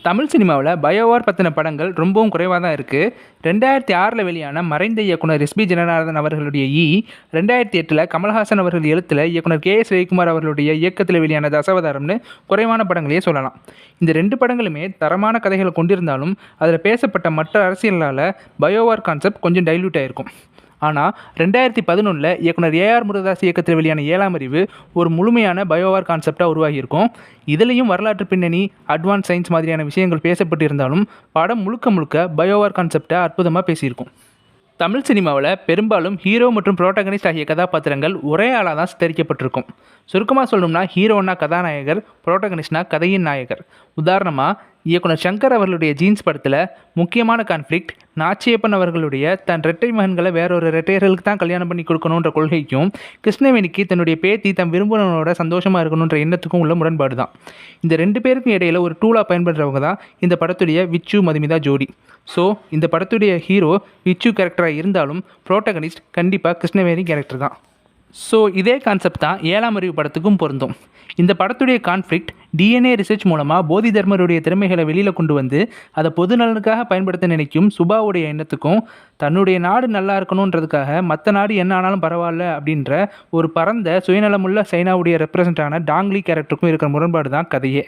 தமிழ் சினிமாவில் பயோவார் பற்றின படங்கள் ரொம்பவும் குறைவாக தான் இருக்குது. 2006 வெளியான மறைந்த இயக்குனர் எஸ்பி ஜனநாதன் அவர்களுடைய 2008 கமல்ஹாசன் அவர்கள் எழுத்தில் இயக்குனர் KS ரவிக்குமார் அவர்களுடைய இயக்கத்தில் வெளியான தசாவதாரம்னு குறைவான படங்களையே சொல்லலாம். இந்த 2 படங்களுமே தரமான கதைகளை கொண்டிருந்தாலும் அதில் பேசப்பட்ட மற்ற அரசியலால் பயோவார் கான்செப்ட் கொஞ்சம் டைல்யூட் ஆகிருக்கும். ஆனால் 2011 இயக்குனர் AR முருகதாஸ் இயக்கத்தில் வெளியான 7ஆம் அறிவு ஒரு முழுமையான பயோவார் கான்செப்டாக உருவாகியிருக்கும். இதுலேயும் வரலாற்று பின்னணி, அட்வான்ஸ் சயின்ஸ் மாதிரியான விஷயங்கள் பேசப்பட்டு இருந்தாலும் படம் முழுக்க முழுக்க பயோவார் கான்செப்டை அற்புதமாக பேசியிருக்கும். தமிழ் சினிமாவில் பெரும்பாலும் ஹீரோ மற்றும் புரோட்டகனிஸ்ட் ஆகிய கதாபாத்திரங்கள் ஒரே ஆளாக தான் சித்தரிக்கப்பட்டிருக்கும். சுருக்கமாக சொல்லணும்னா ஹீரோனா கதாநாயகர், புரோட்டகனிஸ்ட்னா கதையின் நாயகர். உதாரணமாக இயக்குனர் சங்கர் அவர்களுடைய ஜீன்ஸ் படத்தில் முக்கியமான கான்ஃப்ளிக்ட் நாச்சியப்பன் அவர்களுடைய தன் இரட்டை மகன்களை வேறொரு இரட்டையர்களுக்கு தான் கல்யாணம் பண்ணி கொடுக்கணுன்ற கொள்கைக்கும், கிருஷ்ணவேணிக்கு தன்னுடைய பேத்தி தன் விரும்பினவனோட சந்தோஷமாக இருக்கணுன்ற எண்ணத்துக்கும் உள்ள முரண்பாடு தான். இந்த 2 பேருக்கும் இடையில் ஒரு டூலாக பயன்படுறவங்க தான் இந்த படத்துடைய விச்சு மதுமிதா ஜோடி. ஸோ இந்த படத்துடைய ஹீரோ விச்சு கேரக்டராக இருந்தாலும் புரோட்டகனிஸ்ட் கண்டிப்பாக கிருஷ்ணவேணி கேரக்டர் தான். ஸோ இதே கான்செப்ட் தான் 7ஆம் அறிவு படத்துக்கும் பொருந்தும். இந்த படத்துடைய கான்ஃப்ளிக்ட் DNA ரிசர்ச் மூலமாக போதி தர்மருடைய திறமைகளை வெளியில் கொண்டு வந்து அதை பொது நலனுக்காக பயன்படுத்த நினைக்கும் சுபாவுடைய எண்ணத்துக்கும், தன்னுடைய நாடு நல்லா இருக்கணுன்றதுக்காக மற்ற நாடு என்ன ஆனாலும் பரவாயில்ல அப்படின்ற ஒரு பரந்த சுயநலமுள்ள சைனாவுடைய ரெப்ரசன்டான டாங்லி கேரக்டருக்கும் இருக்கிற முரண்பாடு தான் கதையே.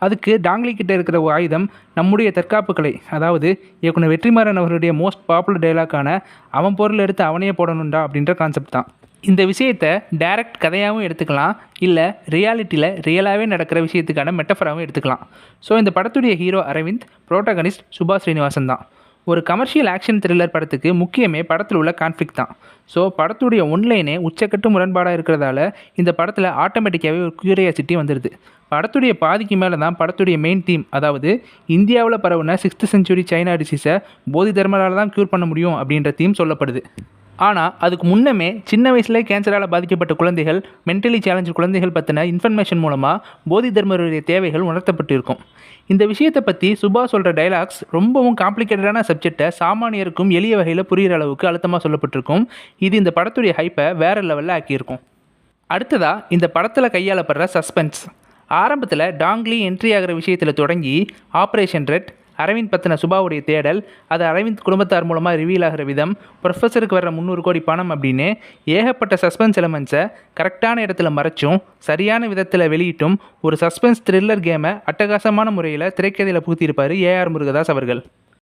அதுக்கு டாங்லி கிட்ட இருக்கிற ஆயுதம் நம்முடைய தற்காப்பு கலை. அதாவது இயக்குனர் வெற்றிமாறன் அவர்களுடைய மோஸ்ட் பாப்புலர் டைலாக்கான அவன் பொருள் எடுத்து அவனையே போடணுண்டா அப்படின்ற கான்செப்ட் தான். இந்த விஷயத்தை டைரக்ட் கதையாகவும் எடுத்துக்கலாம், இல்லை ரியாலிட்டியில் ரியலாகவே நடக்கிற விஷயத்துக்கான மெட்டஃபராகவும் எடுத்துக்கலாம். ஸோ இந்த படத்துடைய ஹீரோ அரவிந்த், புரோட்டகனிஸ்ட் சுபாஷ் ஸ்ரீனிவாசன் தான். ஒரு கமர்ஷியல் ஆக்ஷன் த்ரில்லர் படத்துக்கு முக்கியமே படத்தில் உள்ள கான்ஃப்ளிக்ட் தான். ஸோ படத்துடைய ஒன்லைனே உச்சக்கட்டு முரண்பாடாக இருக்கிறதால இந்த படத்தில் ஆட்டோமேட்டிக்காகவே ஒரு கியூரியாசிட்டி வந்துடுது. படத்துடைய பாதிக்கு மேலே தான் படத்துடைய மெயின் தீம், அதாவது இந்தியாவில் பரவுன 6th செஞ்சுரி சைனா டிசீஸை போதி தர்மரால் தான் க்யூர் பண்ண முடியும் அப்படின்ற தீம் சொல்லப்படுது. ஆனால் அதுக்கு முன்னமே சின்ன வயசுலேயே கேன்சரால் பாதிக்கப்பட்ட குழந்தைகள், மென்டலி சேலஞ்சு குழந்தைகள் பற்றின இன்ஃபர்மேஷன் மூலமாக போதி தர்மருடைய தேவைகள் உணர்த்தப்பட்டு இருக்கும். இந்த விஷயத்தை பற்றி சுபா சொல்கிற டைலாக்ஸ் ரொம்பவும் காம்ப்ளிகேட்டடான சப்ஜெக்டை சாமானியருக்கும் எளிய வகையில் புரிகிற அளவுக்கு அழுத்தமாக சொல்லப்பட்டிருக்கும். இது இந்த படத்துடைய ஹைப்பை வேறு லெவலில் ஆக்கியிருக்கும். அடுத்ததாக இந்த படத்தில் கையாளப்படுற சஸ்பென்ஸ். ஆரம்பத்தில் டாங்லி என்ட்ரி ஆகிற விஷயத்தில் தொடங்கி ஆப்ரேஷன் ரெட், அரவிந்த் பற்றின சுபாவுடைய தேடல், அது அரவிந்த் குடும்பத்தார் மூலமாக ரிவீல் ஆகிற விதம், ப்ரொஃபஸருக்கு வர்ற 300 கோடி பணம் அப்படின்னு ஏகப்பட்ட சஸ்பென்ஸ் எலமெண்ட்ஸை கரெக்டான இடத்துல மறைச்சும் சரியான விதத்தில் வெளியிட்டும் ஒரு சஸ்பென்ஸ் த்ரில்லர் கேமை அட்டகாசமான முறையில் திரைக்கதையில் புகுத்தியிருப்பார் AR முருகதாஸ் அவர்கள்.